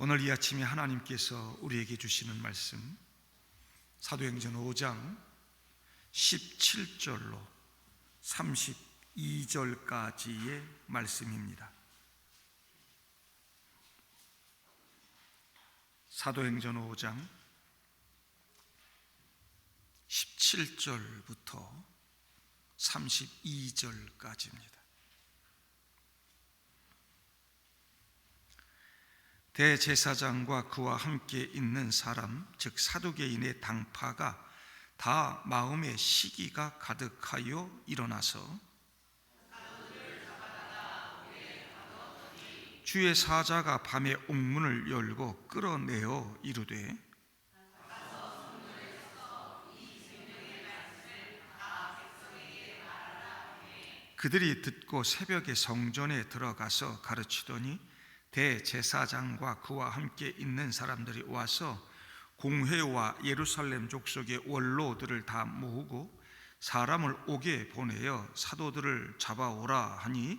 오늘 이 아침에 하나님께서 우리에게 주시는 말씀, 사도행전 5장 17절로 32절까지의 말씀입니다. 사도행전 5장 17절부터 32절까지입니다. 대제사장과 그와 함께 있는 사람, 즉 사두개인의 당파가 다 마음에 시기가 가득하여 일어나서 주의 사자가 밤에 옥문을 열고 끌어내어 이르되 그들이 듣고 새벽에 성전에 들어가서 가르치더니 대제사장과 그와 함께 있는 사람들이 와서 공회와 예루살렘 족속의 원로들을 다 모으고 사람을 옥에 보내어 사도들을 잡아오라 하니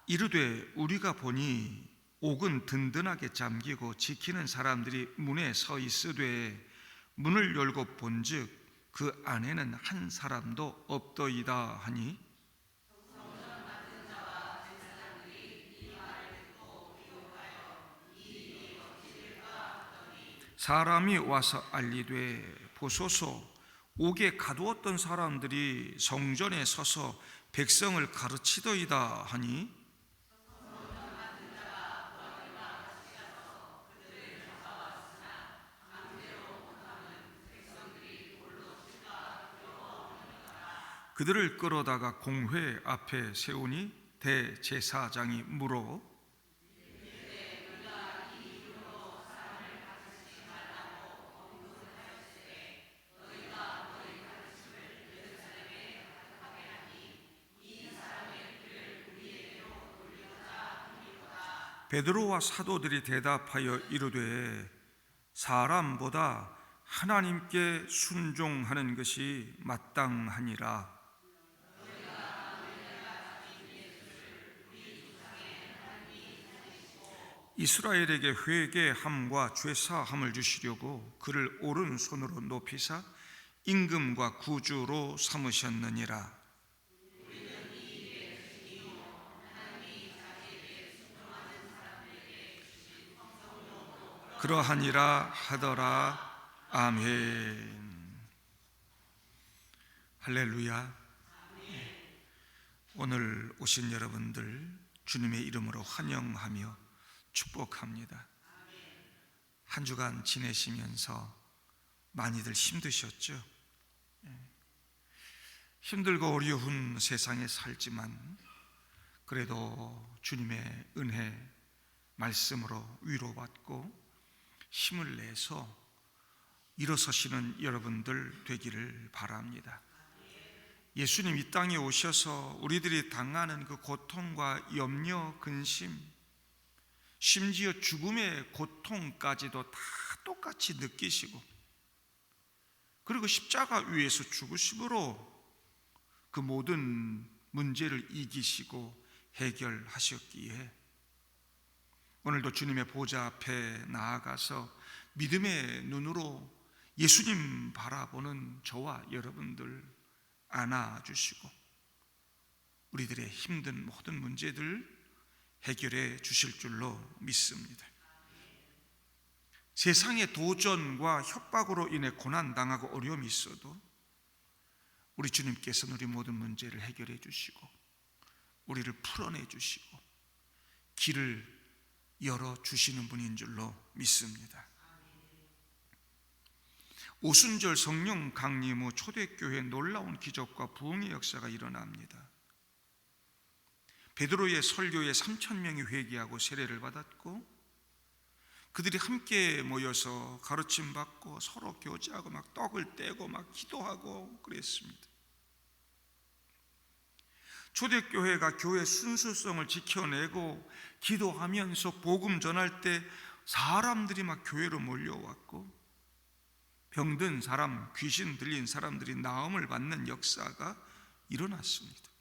이르되 우리가 보니 옥은 든든하게 잠기고 지키는 사람들이 문에 서 있으되 문을 열고 본즉 그 안에는 한 사람도 없더이다 하니 사람이 와서 알리되 보소서 옥에 가두었던 사람들이 성전에 서서 백성을 가르치더이다 하니 그들을 끌어다가 공회 앞에 세우니 대제사장이 물어 베드로와 사도들이 대답하여 이르되 사람보다 하나님께 순종하는 것이 마땅하니라. 이스라엘에게 회개함과 죄사함을 주시려고 그를 오른손으로 높이사 임금과 구주로 삼으셨느니라. 그러하니라 하더라. 아멘. 할렐루야. 오늘 오신 여러분들 주님의 이름으로 환영하며 축복합니다. 한 주간 지내시면서 많이들 힘드셨죠? 힘들고 어려운 세상에 살지만 그래도 주님의 은혜 말씀으로 위로받고 힘을 내서 일어서시는 여러분들 되기를 바랍니다. 예수님 이 땅에 오셔서 우리들이 당하는 그 고통과 염려, 근심, 심지어 죽음의 고통까지도 다 똑같이 느끼시고 그리고 십자가 위에서 죽으심으로 그 모든 문제를 이기시고 해결하셨기에 오늘도 주님의 보좌 앞에 나아가서 믿음의 눈으로 예수님 바라보는 저와 여러분들 안아주시고 우리들의 힘든 모든 문제들 해결해 주실 줄로 믿습니다. 세상의 도전과 협박으로 인해 고난당하고 어려움이 있어도 우리 주님께서는 우리 모든 문제를 해결해 주시고 우리를 풀어내 주시고 길을 열어주시는 분인 줄로 믿습니다. 오순절 성령 강림 후 초대교회에 놀라운 기적과 부흥의 역사가 일어납니다. 베드로의 설교에 3,000명이 회개하고 세례를 받았고 그들이 함께 모여서 가르침 받고 서로 교제하고 막 떡을 떼고 막 기도하고 그랬습니다. 초대교회가 교회 순수성을 지켜내고 기도하면서 복음 전할 때 사람들이 막 교회로 몰려왔고 병든 사람, 귀신 들린 사람들이 나음을 받는 역사가 일어났습니다.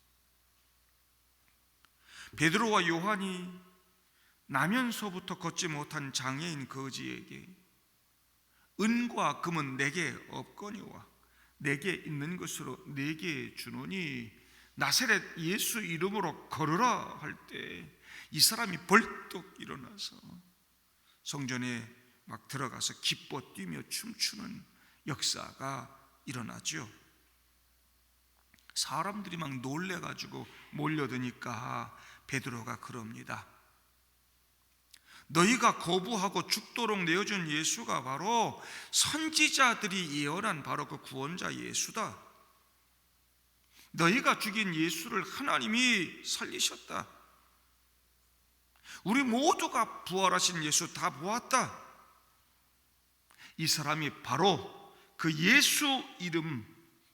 베드로와 요한이 나면서부터 걷지 못한 장애인 거지에게 은과 금은 내게 없거니와 내게 있는 것으로 내게 주노니 나사렛 예수 이름으로 걸으라 할 때 이 사람이 벌떡 일어나서 성전에 막 들어가서 기뻐 뛰며 춤추는 역사가 일어나죠. 사람들이 막 놀래가지고 몰려드니까 베드로가 그럽니다. 너희가 거부하고 죽도록 내어준 예수가 바로 선지자들이 예언한 바로 그 구원자 예수다. 너희가 죽인 예수를 하나님이 살리셨다. 우리 모두가 부활하신 예수 다 보았다. 이 사람이 바로 그 예수 이름,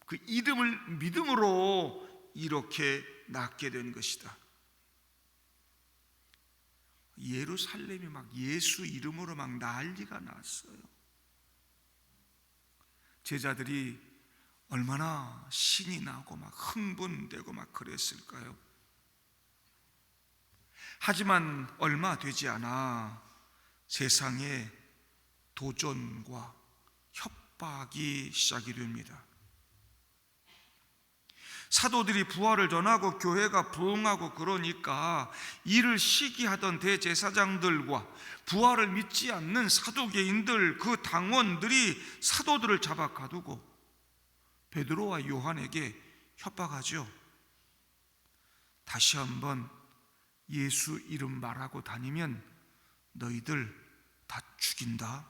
그 이름을 믿음으로 이렇게 낫게 된 것이다. 예루살렘이 막 예수 이름으로 막 난리가 났어요. 제자들이 얼마나 신이 나고 막 흥분되고 막 그랬을까요? 하지만 얼마 되지 않아 세상에 도전과 협박이 시작이 됩니다. 사도들이 부활을 전하고 교회가 부흥하고 그러니까 이를 시기하던 대제사장들과 부활을 믿지 않는 사두개인들, 그 당원들이 사도들을 잡아 가두고 베드로와 요한에게 협박하죠. 다시 한번 예수 이름 말하고 다니면 너희들 다 죽인다.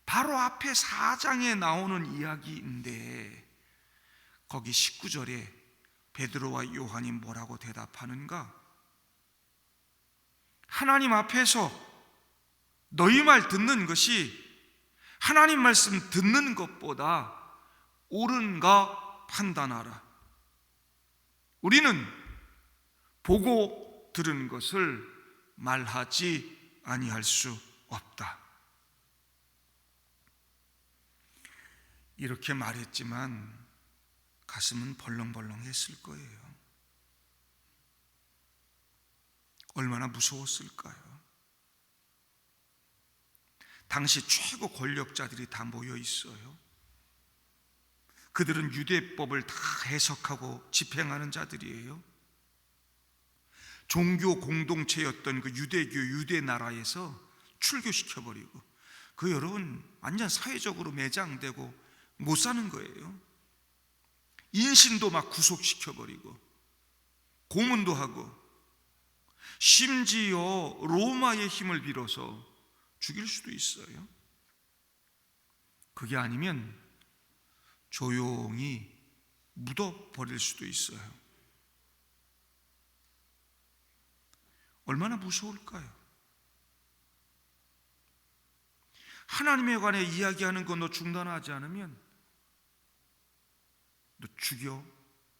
바로 앞에 4장에 나오는 이야기인데 거기 19절에 베드로와 요한이 뭐라고 대답하는가? 하나님 앞에서 너희 말 듣는 것이 하나님 말씀 듣는 것보다 옳은가 판단하라. 우리는 보고 들은 것을 말하지 아니할 수 없다. 이렇게 말했지만 가슴은 벌렁벌렁했을 거예요. 얼마나 무서웠을까요? 당시 최고 권력자들이 다 모여 있어요. 그들은 유대법을 다 해석하고 집행하는 자들이에요. 종교 공동체였던 그 유대교 유대 나라에서 출교시켜버리고 그 여러분 완전 사회적으로 매장되고 못 사는 거예요. 인신도 막 구속시켜버리고 고문도 하고 심지어 로마의 힘을 빌어서 죽일 수도 있어요. 그게 아니면 조용히 묻어버릴 수도 있어요. 얼마나 무서울까요? 하나님에 관해 이야기하는 거 너 중단하지 않으면 너 죽여.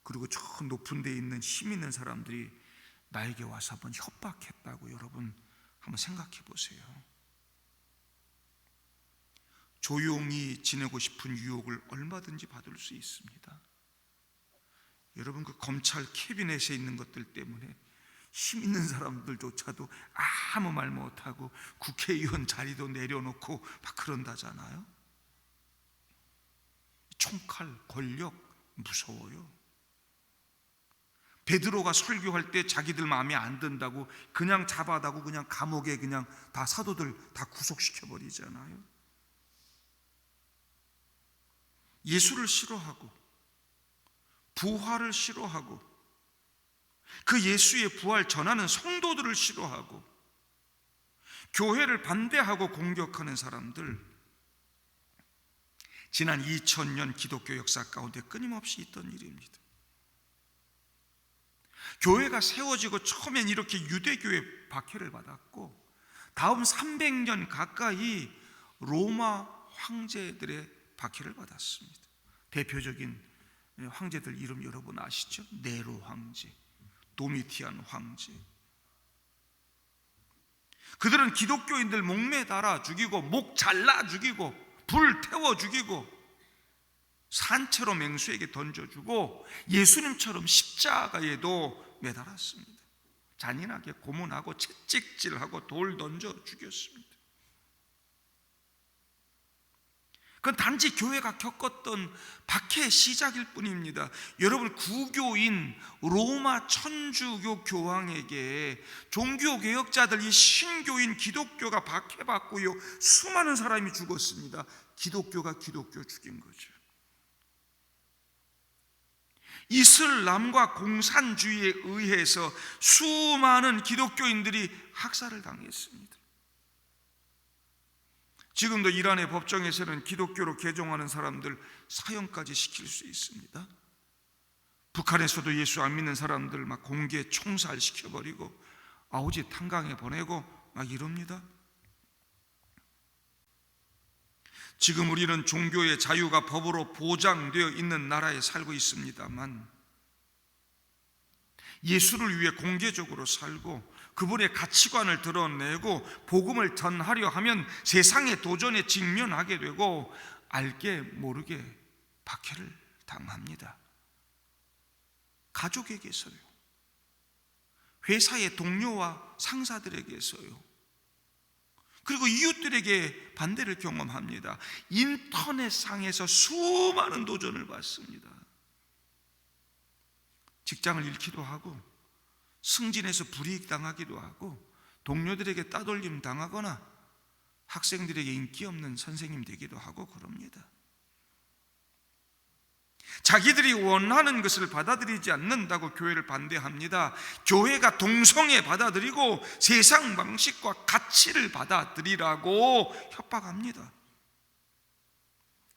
그리고 저 높은 데 있는 힘 있는 사람들이 나에게 와서 한번 협박했다고 여러분 한번 생각해 보세요. 조용히 지내고 싶은 유혹을 얼마든지 받을 수 있습니다. 여러분 그 검찰 캐비넷에 있는 것들 때문에 힘 있는 사람들조차도 아무 말 못하고 국회의원 자리도 내려놓고 막 그런다잖아요. 총칼 권력 무서워요. 베드로가 설교할 때 자기들 마음에 안 든다고 그냥 잡아다고 그냥 감옥에 그냥 다 사도들 다 구속시켜 버리잖아요. 예수를 싫어하고 부활을 싫어하고 그 예수의 부활 전하는 성도들을 싫어하고 교회를 반대하고 공격하는 사람들, 지난 2000년 기독교 역사 가운데 끊임없이 있던 일입니다. 교회가 세워지고 처음엔 이렇게 유대교의 박해를 받았고 다음 300년 가까이 로마 황제들의 박해를 받았습니다. 대표적인 황제들 이름 여러분 아시죠? 네로 황제, 도미티안 황제. 그들은 기독교인들 목매 달아 죽이고 목 잘라 죽이고 불 태워 죽이고 산채로 맹수에게 던져주고 예수님처럼 십자가에도 매달았습니다. 잔인하게 고문하고 채찍질하고 돌 던져 죽였습니다. 그건 단지 교회가 겪었던 박해의 시작일 뿐입니다. 여러분, 구교인 로마 천주교 교황에게 종교개혁자들, 이 신교인 기독교가 박해받고요, 수많은 사람이 죽었습니다. 기독교가 기독교 죽인 거죠. 이슬람과 공산주의에 의해서 수많은 기독교인들이 학살을 당했습니다. 지금도 이란의 법정에서는 기독교로 개종하는 사람들 사형까지 시킬 수 있습니다. 북한에서도 예수 안 믿는 사람들 막 공개 총살시켜버리고 아우지 탄광에 보내고 막 이럽니다. 지금 우리는 종교의 자유가 법으로 보장되어 있는 나라에 살고 있습니다만, 예수를 위해 공개적으로 살고 그분의 가치관을 드러내고 복음을 전하려 하면 세상의 도전에 직면하게 되고 알게 모르게 박해를 당합니다. 가족에게서요, 회사의 동료와 상사들에게서요, 그리고 이웃들에게 반대를 경험합니다. 인터넷상에서 수많은 도전을 받습니다. 직장을 잃기도 하고, 승진해서 불이익 당하기도 하고, 동료들에게 따돌림 당하거나 학생들에게 인기 없는 선생님 되기도 하고 그럽니다. 자기들이 원하는 것을 받아들이지 않는다고 교회를 반대합니다. 교회가 동성애 받아들이고 세상 방식과 가치를 받아들이라고 협박합니다.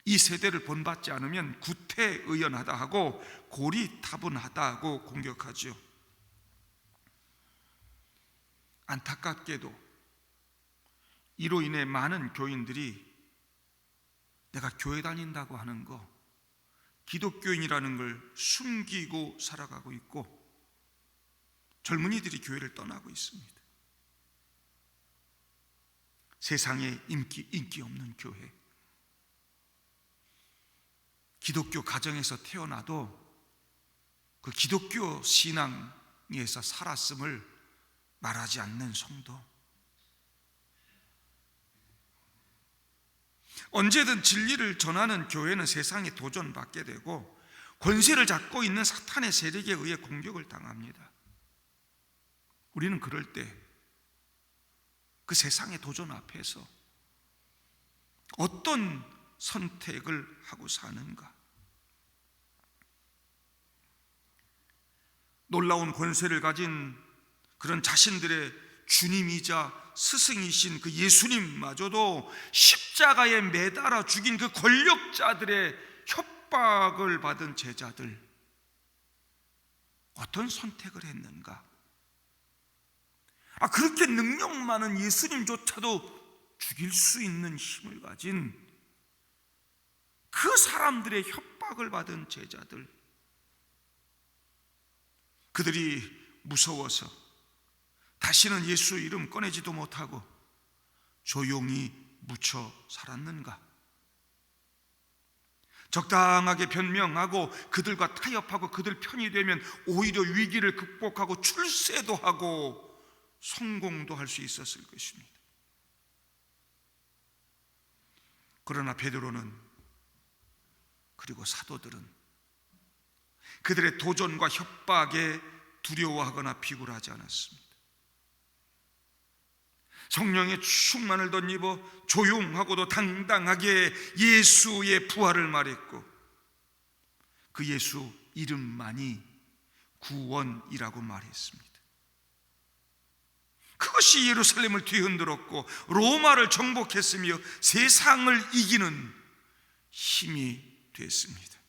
이 세대를 본받지 않으면 구태의연하다 하고 고리타분하다고 공격하죠. 안타깝게도 이로 인해 많은 교인들이 내가 교회 다닌다고 하는 거, 기독교인이라는 걸 숨기고 살아가고 있고, 젊은이들이 교회를 떠나고 있습니다. 세상에 인기 없는 교회, 기독교 가정에서 태어나도 그 기독교 신앙에서 살았음을 말하지 않는 성도, 언제든 진리를 전하는 교회는 세상에 도전받게 되고 권세를 잡고 있는 사탄의 세력에 의해 공격을 당합니다. 우리는 그럴 때 그 세상의 도전 앞에서 어떤 선택을 하고 사는가? 놀라운 권세를 가진 그런 자신들의 주님이자 스승이신 그 예수님마저도 십자가에 매달아 죽인 그 권력자들의 협박을 받은 제자들, 어떤 선택을 했는가? 그렇게 능력 많은 예수님조차도 죽일 수 있는 힘을 가진 그 사람들의 협박을 받은 제자들, 그들이 무서워서 다시는 예수 이름 꺼내지도 못하고 조용히 묻혀 살았는가? 적당하게 변명하고 그들과 타협하고 그들 편이 되면 오히려 위기를 극복하고 출세도 하고 성공도 할 수 있었을 것입니다. 그러나 베드로는, 그리고 사도들은 그들의 도전과 협박에 두려워하거나 비굴하지 않았습니다. 성령의 충만을 덧입어 조용하고도 당당하게 예수의 부활을 말했고, 그 예수 이름만이 구원이라고 말했습니다. 그것이 예루살렘을 뒤흔들었고 로마를 정복했으며 세상을 이기는 힘이 됐습니다.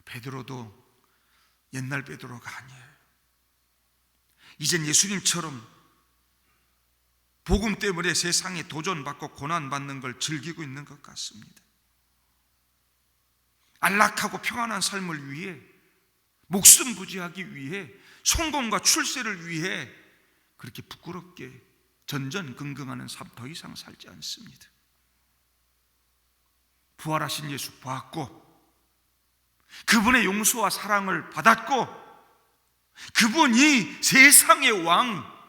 베드로도 옛날 베드로가 아니에요. 이젠 예수님처럼 복음 때문에 세상에 도전받고 고난받는 걸 즐기고 있는 것 같습니다. 안락하고 평안한 삶을 위해, 목숨 부지하기 위해, 성공과 출세를 위해 그렇게 부끄럽게 전전긍긍하는 삶 더 이상 살지 않습니다. 부활하신 예수 보았고, 그분의 용서와 사랑을 받았고, 그분이 세상의 왕,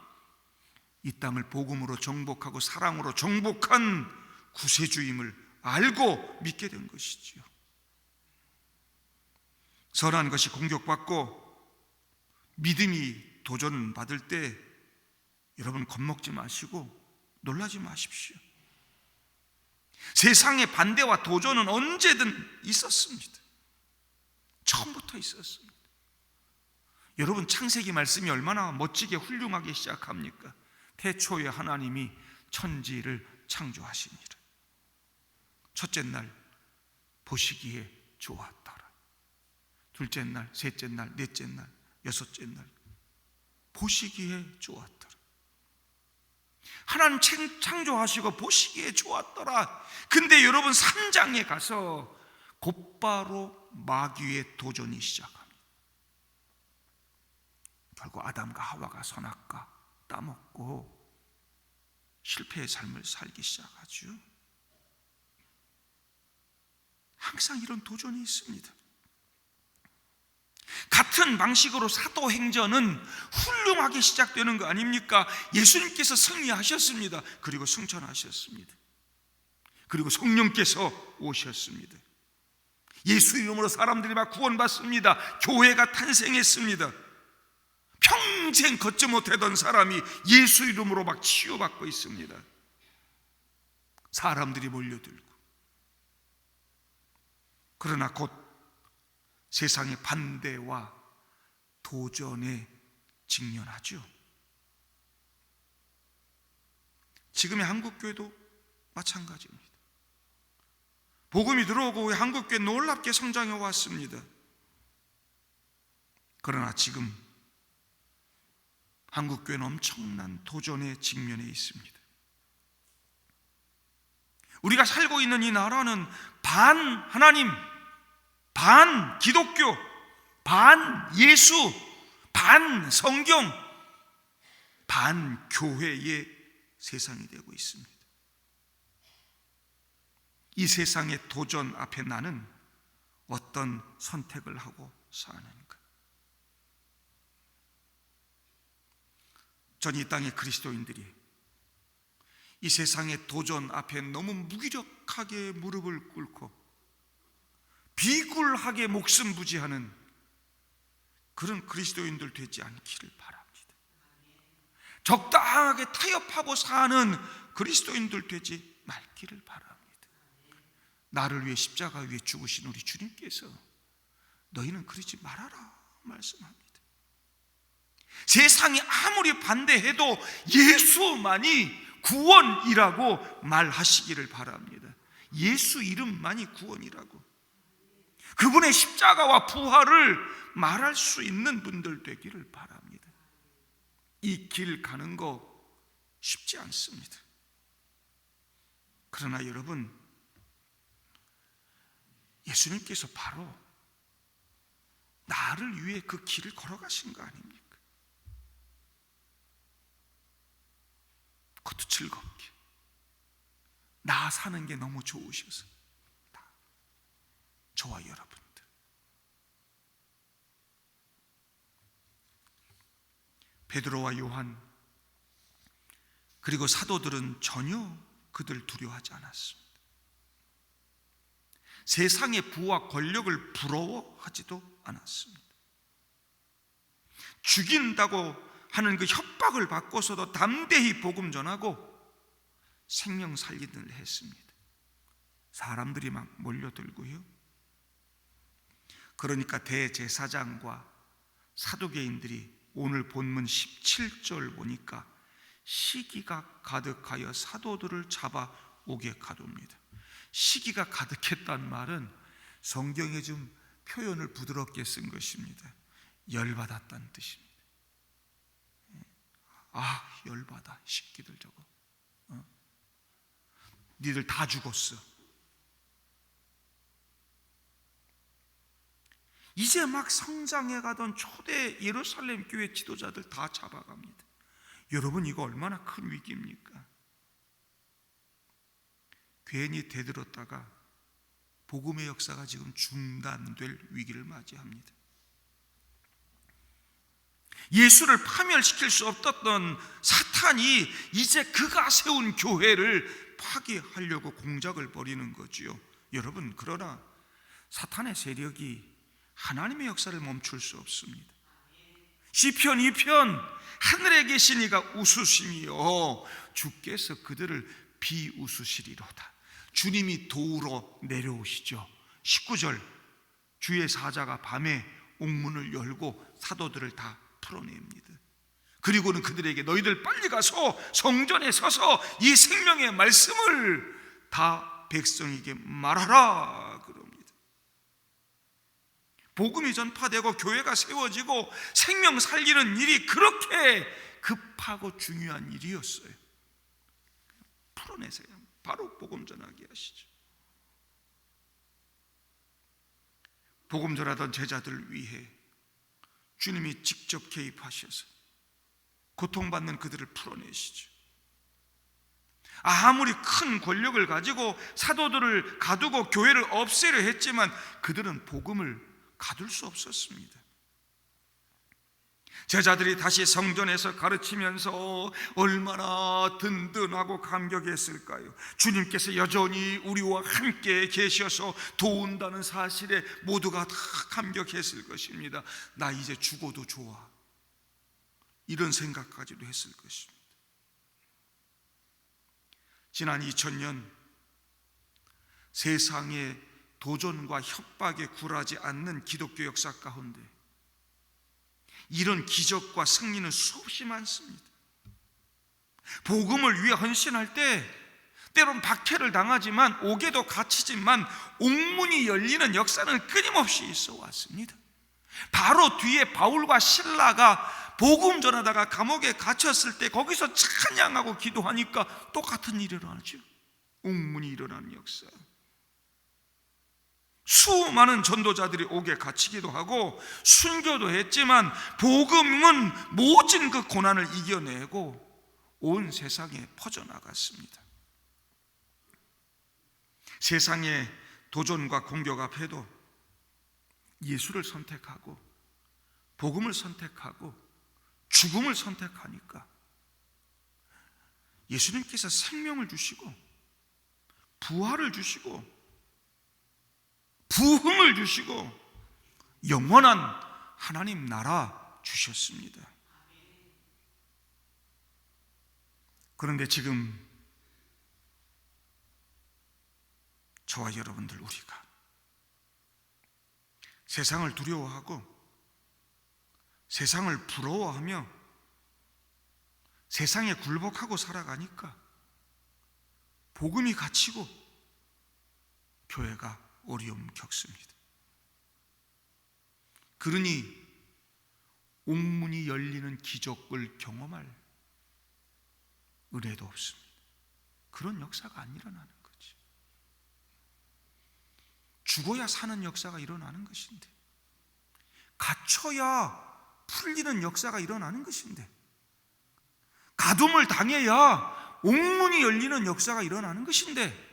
이 땅을 복음으로 정복하고 사랑으로 정복한 구세주임을 알고 믿게 된 것이지요. 선한 것이 공격받고 믿음이 도전받을 때 여러분 겁먹지 마시고 놀라지 마십시오. 세상의 반대와 도전은 언제든 있었습니다. 처음부터 있었습니다. 여러분, 창세기 말씀이 얼마나 멋지게 훌륭하게 시작합니까? 태초에 하나님이 천지를 창조하시니라. 첫째 날 보시기에 좋았더라. 둘째 날, 셋째 날, 넷째 날, 여섯째 날 보시기에 좋았더라. 하나님 창조하시고 보시기에 좋았더라. 근데 여러분, 3장에 가서 곧바로 마귀의 도전이 시작합니다. 결국 아담과 하와가 선악과 따먹고 실패의 삶을 살기 시작하죠. 항상 이런 도전이 있습니다. 같은 방식으로 사도행전은 훌륭하게 시작되는 거 아닙니까? 예수님께서 승리하셨습니다. 그리고 승천하셨습니다. 그리고 성령께서 오셨습니다. 예수 이름으로 사람들이 막 구원받습니다. 교회가 탄생했습니다. 평생 걷지 못하던 사람이 예수 이름으로 막 치유받고 있습니다. 사람들이 몰려들고. 그러나 곧 세상의 반대와 도전에 직면하죠. 지금의 한국교회도 마찬가지입니다. 복음이 들어오고 한국교회 놀랍게 성장해 왔습니다. 그러나 지금 한국교회는 엄청난 도전에 직면해 있습니다. 우리가 살고 있는 이 나라는 반 하나님, 반 기독교, 반 예수, 반 성경, 반 교회의 세상이 되고 있습니다. 이 세상의 도전 앞에 나는 어떤 선택을 하고 사는가? 전 이 땅의 그리스도인들이 이 세상의 도전 앞에 너무 무기력하게 무릎을 꿇고 비굴하게 목숨 부지하는 그런 그리스도인들 되지 않기를 바랍니다. 적당하게 타협하고 사는 그리스도인들 되지 말기를 바랍니다. 나를 위해 십자가 위에 죽으신 우리 주님께서 너희는 그러지 말아라 말씀합니다. 세상이 아무리 반대해도 예수만이 구원이라고 말하시기를 바랍니다. 예수 이름만이 구원이라고, 그분의 십자가와 부활을 말할 수 있는 분들 되기를 바랍니다. 이 길 가는 거 쉽지 않습니다. 그러나 여러분, 예수님께서 바로 나를 위해 그 길을 걸어가신 거 아닙니까? 그것도 즐겁게. 나 사는 게 너무 좋으셔서. 저와 여러분들, 베드로와 요한 그리고 사도들은 전혀 그들 두려워하지 않았습니다. 세상의 부와 권력을 부러워하지도 않았습니다. 죽인다고 하는 그 협박을 받고서도 담대히 복음 전하고 생명 살리기를 했습니다. 사람들이 막 몰려들고요. 그러니까 대제사장과 사두개인들이 오늘 본문 17절 보니까 시기가 가득하여 사도들을 잡아오게 가둡니다. 시기가 가득했단 말은 성경에 좀 표현을 부드럽게 쓴 것입니다. 열받았다는 뜻입니다. 아, 열받아, 새끼들 저거. 니들 다 죽었어. 이제 막 성장해 가던 초대 예루살렘 교회 지도자들 다 잡아갑니다. 여러분, 이거 얼마나 큰 위기입니까? 괜히 대들었다가 복음의 역사가 지금 중단될 위기를 맞이합니다. 예수를 파멸시킬 수 없었던 사탄이 이제 그가 세운 교회를 파괴하려고 공작을 벌이는 거지요. 여러분, 그러나 사탄의 세력이 하나님의 역사를 멈출 수 없습니다. 시편 2편 하늘에 계신 이가 웃으시며 주께서 그들을 비웃으시리로다. 주님이 도우러 내려오시죠. 19절 주의 사자가 밤에 옥문을 열고 사도들을 다 풀어냅니다. 그리고는 그들에게 너희들 빨리 가서 성전에 서서 이 생명의 말씀을 다 백성에게 말하라 그럽니다. 복음이 전파되고 교회가 세워지고 생명 살리는 일이 그렇게 급하고 중요한 일이었어요. 풀어내세요. 바로 복음 전하게 하시죠. 복음 전하던 제자들을 위해 주님이 직접 개입하셔서 고통받는 그들을 풀어내시죠. 아무리 큰 권력을 가지고 사도들을 가두고 교회를 없애려 했지만 그들은 복음을 가둘 수 없었습니다. 제자들이 다시 성전에서 가르치면서 얼마나 든든하고 감격했을까요? 주님께서 여전히 우리와 함께 계셔서 도운다는 사실에 모두가 다 감격했을 것입니다. 나 이제 죽어도 좋아, 이런 생각까지도 했을 것입니다. 지난 2000년 세상의 도전과 협박에 굴하지 않는 기독교 역사 가운데 이런 기적과 승리는 수없이 많습니다. 복음을 위해 헌신할 때 때론 박해를 당하지만 옥에도 갇히지만 옥문이 열리는 역사는 끊임없이 있어 왔습니다. 바로 뒤에 바울과 실라가 복음 전하다가 감옥에 갇혔을 때 거기서 찬양하고 기도하니까 똑같은 일이 일어나죠. 옥문이 일어나는 역사. 수많은 전도자들이 옥에 갇히기도 하고 순교도 했지만 복음은 모진 그 고난을 이겨내고 온 세상에 퍼져나갔습니다. 세상의 도전과 공격 앞에도 예수를 선택하고 복음을 선택하고 죽음을 선택하니까 예수님께서 생명을 주시고 부활을 주시고 부흥을 주시고 영원한 하나님 나라 주셨습니다. 그런데 지금 저와 여러분들 우리가 세상을 두려워하고 세상을 부러워하며 세상에 굴복하고 살아가니까 복음이 갇히고 교회가 어려움 겪습니다. 그러니 옥문이 열리는 기적을 경험할 은혜도 없습니다. 그런 역사가 안 일어나는 거지. 죽어야 사는 역사가 일어나는 것인데, 갇혀야 풀리는 역사가 일어나는 것인데, 가둠을 당해야 옥문이 열리는 역사가 일어나는 것인데,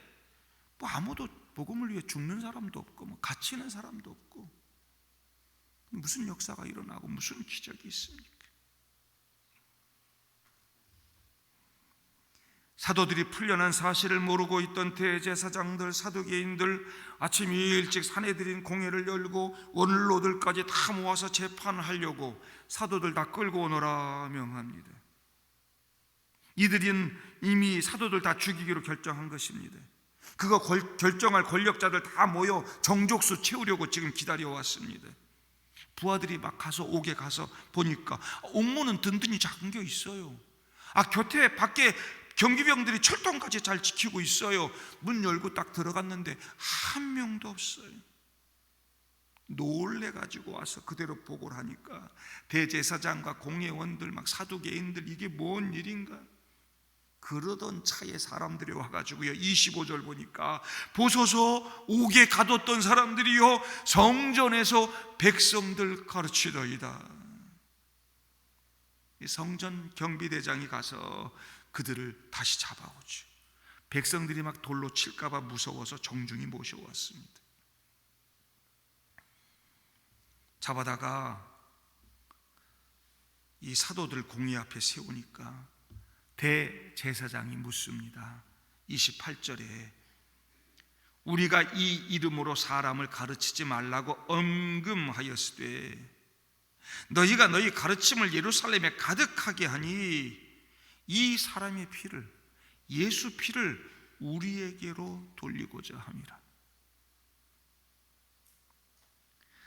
뭐 아무도 복음을 위해 죽는 사람도 없고 뭐 갇히는 사람도 없고 무슨 역사가 일어나고 무슨 기적이 있습니까? 사도들이 풀려난 사실을 모르고 있던 대제사장들, 사두개인들 아침 일찍 사내 들인 공회를 열고 원로들까지 다 모아서 재판을 하려고 사도들 다 끌고 오너라 명합니다. 이들은 이미 사도들 다 죽이기로 결정한 것입니다. 그거 결정할 권력자들 다 모여 정족수 채우려고 지금 기다려왔습니다. 부하들이 막 가서 옥에 가서 보니까 옥문은 든든히 잠겨 있어요. 곁에 밖에 경비병들이 철통까지 잘 지키고 있어요. 문 열고 딱 들어갔는데 한 명도 없어요. 놀래가지고 와서 그대로 보고를 하니까 대제사장과 공회원들 막 사두개인들 이게 뭔 일인가? 그러던 차에 사람들이 와가지고요, 25절 보니까 보소서 옥에 가뒀던 사람들이요 성전에서 백성들 가르치더이다. 성전 경비대장이 가서 그들을 다시 잡아오죠. 백성들이 막 돌로 칠까봐 무서워서 정중히 모셔왔습니다. 잡아다가 이 사도들 공의 앞에 세우니까 대제사장이 묻습니다. 28절에 우리가 이 이름으로 사람을 가르치지 말라고 엄금하였으되 너희가 너희 가르침을 예루살렘에 가득하게 하니 이 사람의 피를, 예수 피를 우리에게로 돌리고자 함이라.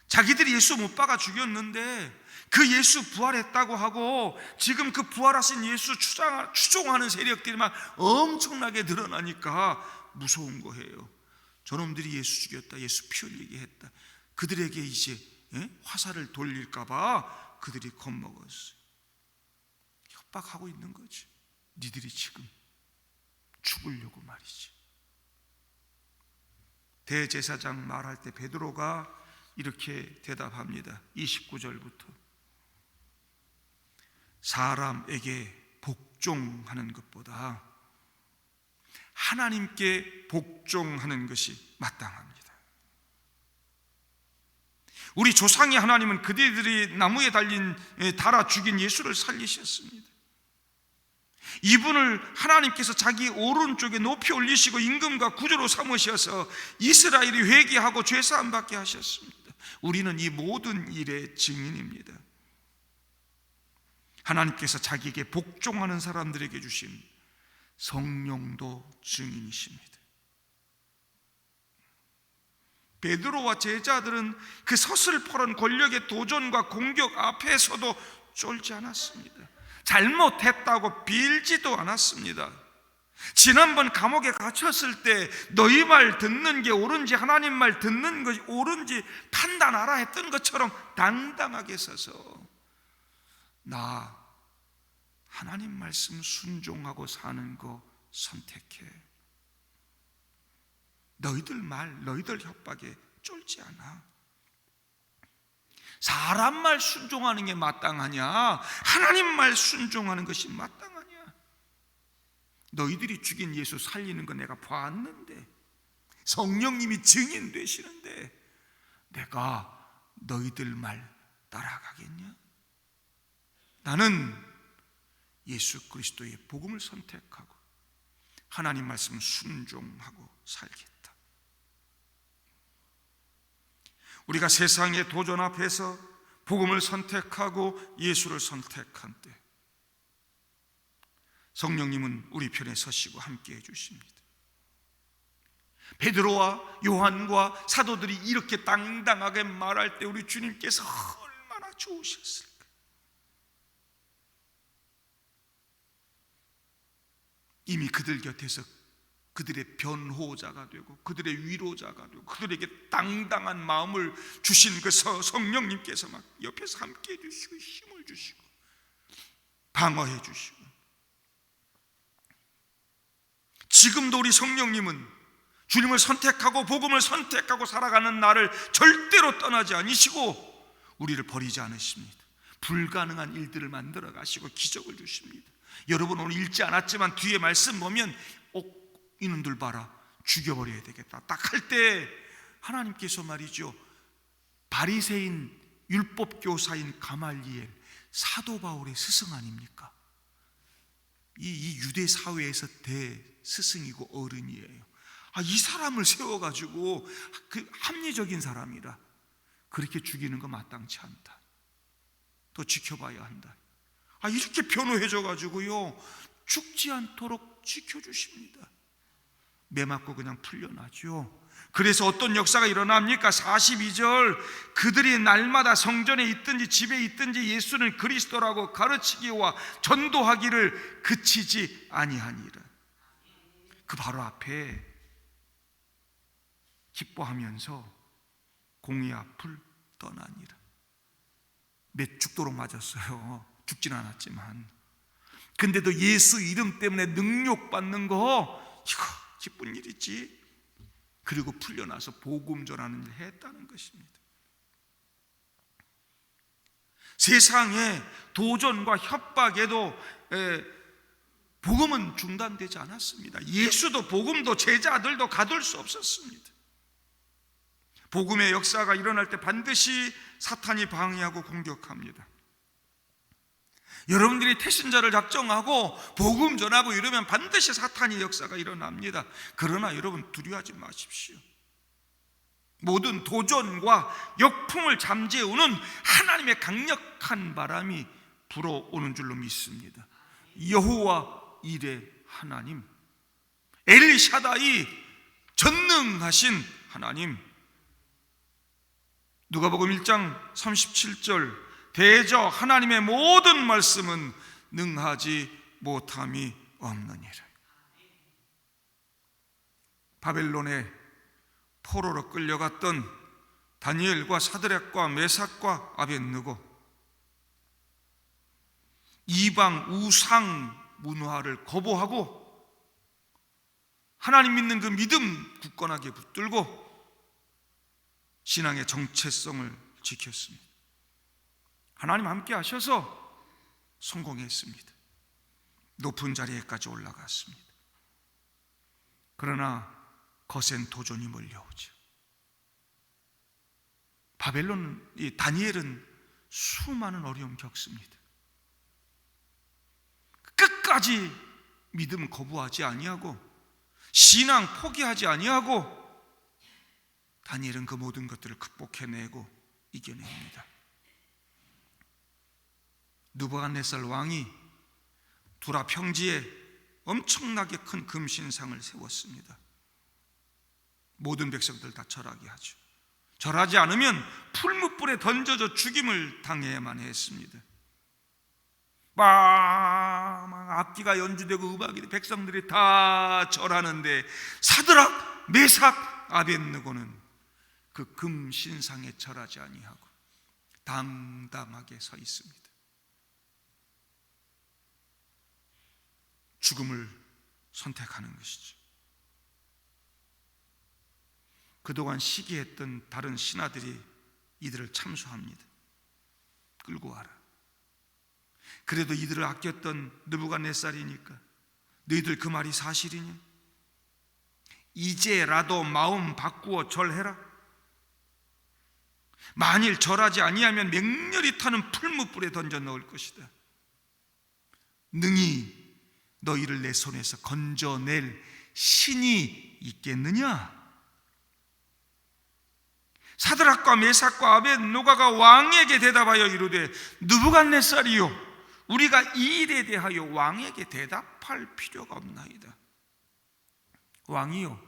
자기들이 예수 못 박아 죽였는데 그 예수 부활했다고 하고 지금 그 부활하신 예수 추종하는 세력들이 막 엄청나게 늘어나니까 무서운 거예요. 저놈들이 예수 죽였다, 예수 피 흘리게 했다. 그들에게 이제 화살을 돌릴까 봐 그들이 겁먹었어요. 협박하고 있는 거지. 니들이 지금 죽으려고 말이지. 대제사장 말할 때 베드로가 이렇게 대답합니다. 29절부터 사람에게 복종하는 것보다 하나님께 복종하는 것이 마땅합니다. 우리 조상의 하나님은 그들이 나무에 달아 죽인 예수를 살리셨습니다. 이분을 하나님께서 자기 오른쪽에 높이 올리시고 임금과 구주로 삼으셔서 이스라엘이 회개하고 죄사함 받게 하셨습니다. 우리는 이 모든 일의 증인입니다. 하나님께서 자기에게 복종하는 사람들에게 주신 성령도 증인이십니다. 베드로와 제자들은 그 서슬퍼런 권력의 도전과 공격 앞에서도 쫄지 않았습니다. 잘못했다고 빌지도 않았습니다. 지난번 감옥에 갇혔을 때 너희 말 듣는 게 옳은지 하나님 말 듣는 것이 옳은지 판단하라 했던 것처럼 당당하게 서서 나 하나님 말씀 순종하고 사는 거 선택해. 너희들 말, 너희들 협박에 쫄지 않아. 사람 말 순종하는 게 마땅하냐? 하나님 말 순종하는 것이 마땅하냐? 너희들이 죽인 예수 살리는 거 내가 봤는데, 성령님이 증인 되시는데 내가 너희들 말 따라가겠냐? 나는 예수 그리스도의 복음을 선택하고 하나님 말씀 순종하고 살겠다. 우리가 세상의 도전 앞에서 복음을 선택하고 예수를 선택한 때 성령님은 우리 편에 서시고 함께 해주십니다. 베드로와 요한과 사도들이 이렇게 당당하게 말할 때 우리 주님께서 얼마나 좋으셨을까. 이미 그들 곁에서 그들의 변호자가 되고 그들의 위로자가 되고 그들에게 당당한 마음을 주신 그 성령님께서 막 옆에서 함께 해주시고 힘을 주시고 방어해 주시고, 지금도 우리 성령님은 주님을 선택하고 복음을 선택하고 살아가는 나를 절대로 떠나지 않으시고 우리를 버리지 않으십니다. 불가능한 일들을 만들어 가시고 기적을 주십니다. 여러분 오늘 읽지 않았지만 뒤에 말씀 보면 이놈들 봐라, 죽여버려야 되겠다 딱 할 때 하나님께서 말이죠, 바리새인 율법교사인 가말리엘, 사도 바울의 스승 아닙니까? 이 유대 사회에서 대스승이고 어른이에요. 이 사람을 세워가지고 그 합리적인 사람이라 그렇게 죽이는 거 마땅치 않다, 더 지켜봐야 한다. 이렇게 변호해줘가지고요 죽지 않도록 지켜주십니다. 매 맞고 그냥 풀려나죠. 그래서 어떤 역사가 일어납니까? 42절, 그들이 날마다 성전에 있든지 집에 있든지 예수는 그리스도라고 가르치기와 전도하기를 그치지 아니하니라. 그 바로 앞에 기뻐하면서 공의 앞을 떠나니라. 몇 죽도록 맞았어요. 죽진 않았지만. 근데도 예수 이름 때문에 능욕받는 거, 이거 기쁜 일이지. 그리고 풀려나서 복음 전하는 일을 했다는 것입니다. 세상의 도전과 협박에도 복음은 중단되지 않았습니다. 예수도 복음도 제자들도 가둘 수 없었습니다. 복음의 역사가 일어날 때 반드시 사탄이 방해하고 공격합니다. 여러분들이 태신자를 작정하고 복음 전하고 이러면 반드시 사탄의 역사가 일어납니다. 그러나 여러분 두려워하지 마십시오. 모든 도전과 역풍을 잠재우는 하나님의 강력한 바람이 불어오는 줄로 믿습니다. 여호와 이레 하나님, 엘샤다이 전능하신 하나님. 누가복음 1장 37절, 대저 하나님의 모든 말씀은 능하지 못함이 없느니라. 바벨론에 포로로 끌려갔던 다니엘과 사드락과 메삭과 아벳느고, 이방 우상 문화를 거부하고 하나님 믿는 그 믿음 굳건하게 붙들고 신앙의 정체성을 지켰습니다. 하나님 함께 하셔서 성공했습니다. 높은 자리에까지 올라갔습니다. 그러나 거센 도전이 몰려오죠. 바벨론, 다니엘은 수많은 어려움 겪습니다. 끝까지 믿음 거부하지 아니하고 신앙 포기하지 아니하고 다니엘은 그 모든 것들을 극복해내고 이겨냅니다. 느부갓네살 왕이 두라 평지에 엄청나게 큰 금신상을 세웠습니다. 모든 백성들 다 절하게 하죠. 절하지 않으면 풀무불에 던져져 죽임을 당해야만 했습니다. 막 악기가 연주되고 음악이 백성들이 다 절하는데 사드락, 메삭, 아벳느고는 그 금신상에 절하지 아니하고 당당하게 서 있습니다. 죽음을 선택하는 것이죠. 그동안 시기했던 다른 신하들이 이들을 참수합니다. 끌고 와라. 그래도 이들을 아꼈던 느부갓네살이니까 너희들 그 말이 사실이냐? 이제라도 마음 바꾸어 절해라. 만일 절하지 아니하면 맹렬히 타는 풀무불에 던져 넣을 것이다. 능히 너희를 내 손에서 건져낼 신이 있겠느냐? 사드락과 메삭과 아벳노가가 왕에게 대답하여 이르되 느부갓네살이요, 우리가 이 일에 대하여 왕에게 대답할 필요가 없나이다. 왕이요,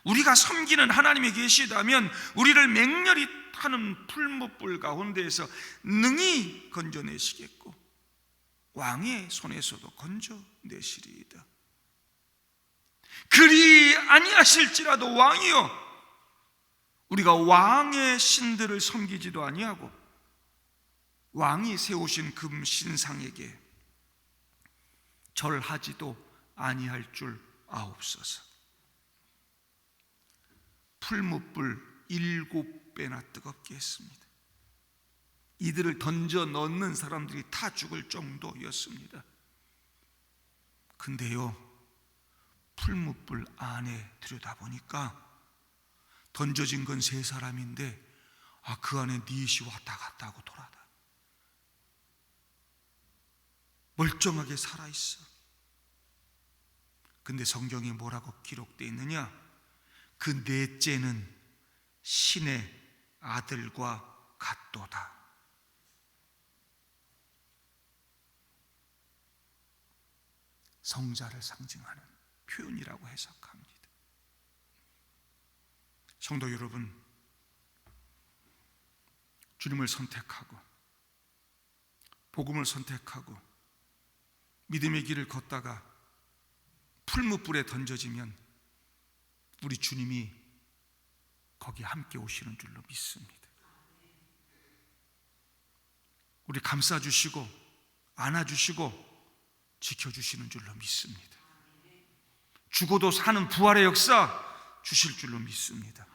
우리가 섬기는 하나님이 계시다면 우리를 맹렬히 타는 풀무불 가운데에서 능히 건져내시겠고 왕의 손에서도 건져내시리이다. 그리 아니하실지라도 왕이요, 우리가 왕의 신들을 섬기지도 아니하고 왕이 세우신 금신상에게 절하지도 아니할 줄 아옵소서. 풀무불 7배나 뜨겁게 했습니다. 이들을 던져 넣는 사람들이 다 죽을 정도였습니다. 근데요, 풀무불 안에 들여다보니까 던져진 건 3사람인데 그 안에 닛이 왔다 갔다 하고 돌아다 멀쩡하게 살아있어. 근데 성경에 뭐라고 기록되어 있느냐? 그 넷째는 신의 아들과 같도다. 성자를 상징하는 표현이라고 해석합니다. 성도 여러분, 주님을 선택하고 복음을 선택하고 믿음의 길을 걷다가 풀무불에 던져지면 우리 주님이 거기 함께 오시는 줄로 믿습니다. 우리 감싸주시고 안아주시고 지켜주시는 줄로 믿습니다. 죽어도 사는 부활의 역사 주실 줄로 믿습니다.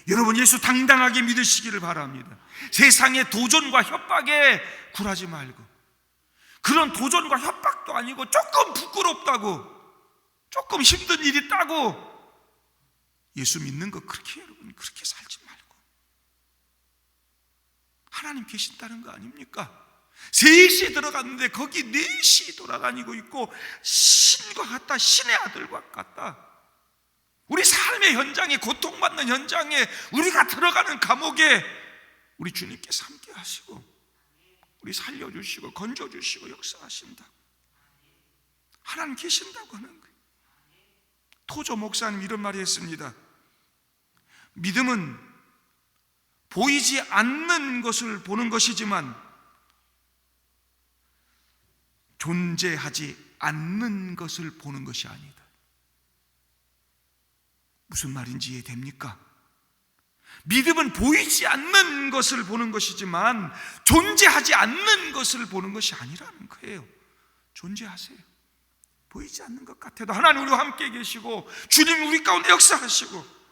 여러분, 예수 당당하게 믿으시기를 바랍니다. 세상의 도전과 협박에 굴하지 말고, 그런 도전과 협박도 아니고 조금 부끄럽다고, 조금 힘든 일이 있다고 예수 믿는 거 그렇게 여러분 그렇게 살지 말고 하나님 계신다는 거 아닙니까? 3시에 들어갔는데 거기 4시 돌아다니고 있고 신과 같다, 신의 아들과 같다. 우리 삶의 현장에, 고통받는 현장에, 우리가 들어가는 감옥에 우리 주님께서 함께 하시고 우리 살려주시고 건져주시고 역사하신다. 하나님 계신다고 하는 거예요. 토조 목사님 이런 말이 했습니다. 믿음은 보이지 않는 것을 보는 것이지만 존재하지 않는 것을 보는 것이 아니다. 무슨 말인지 이해됩니까? 믿음은 보이지 않는 것을 보는 것이지만 존재하지 않는 것을 보는 것이 아니라는 거예요. 존재하세요. 보이지 않는 것 같아도 하나님 우리와 함께 계시고 주님 우리 가운데 역사하시고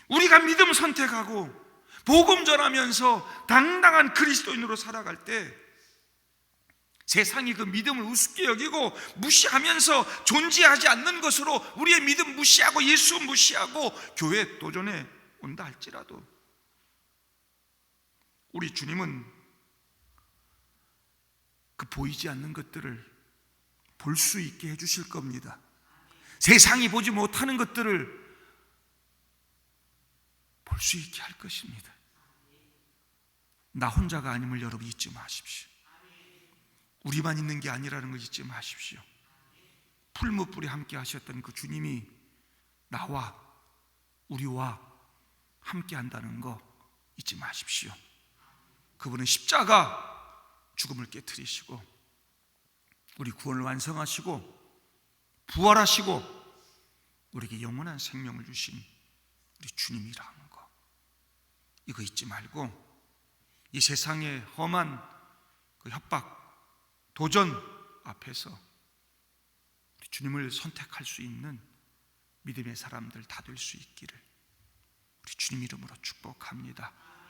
우리가 믿음 선택하고 복음 전하면서 당당한 그리스도인으로 살아갈 때 세상이 그 믿음을 우습게 여기고 무시하면서 존재하지 않는 것으로 우리의 믿음 무시하고 예수 무시하고 교회 도전에 온다 할지라도 우리 주님은 그 보이지 않는 것들을 볼 수 있게 해주실 겁니다. 세상이 보지 못하는 것들을 볼 수 있게 할 것입니다. 나 혼자가 아님을 여러분 잊지 마십시오. 우리만 있는 게 아니라는 걸 잊지 마십시오. 풀무불에 함께 하셨던 그 주님이 나와 우리와 함께 한다는 거 잊지 마십시오. 그분은 십자가 죽음을 깨트리시고 우리 구원을 완성하시고 부활하시고 우리에게 영원한 생명을 주신 우리 주님이라는 거 이거 잊지 말고 이 세상의 험한 그 협박 도전 앞에서 우리 주님을 선택할 수 있는 믿음의 사람들 다 될 수 있기를 우리 주님 이름으로 축복합니다.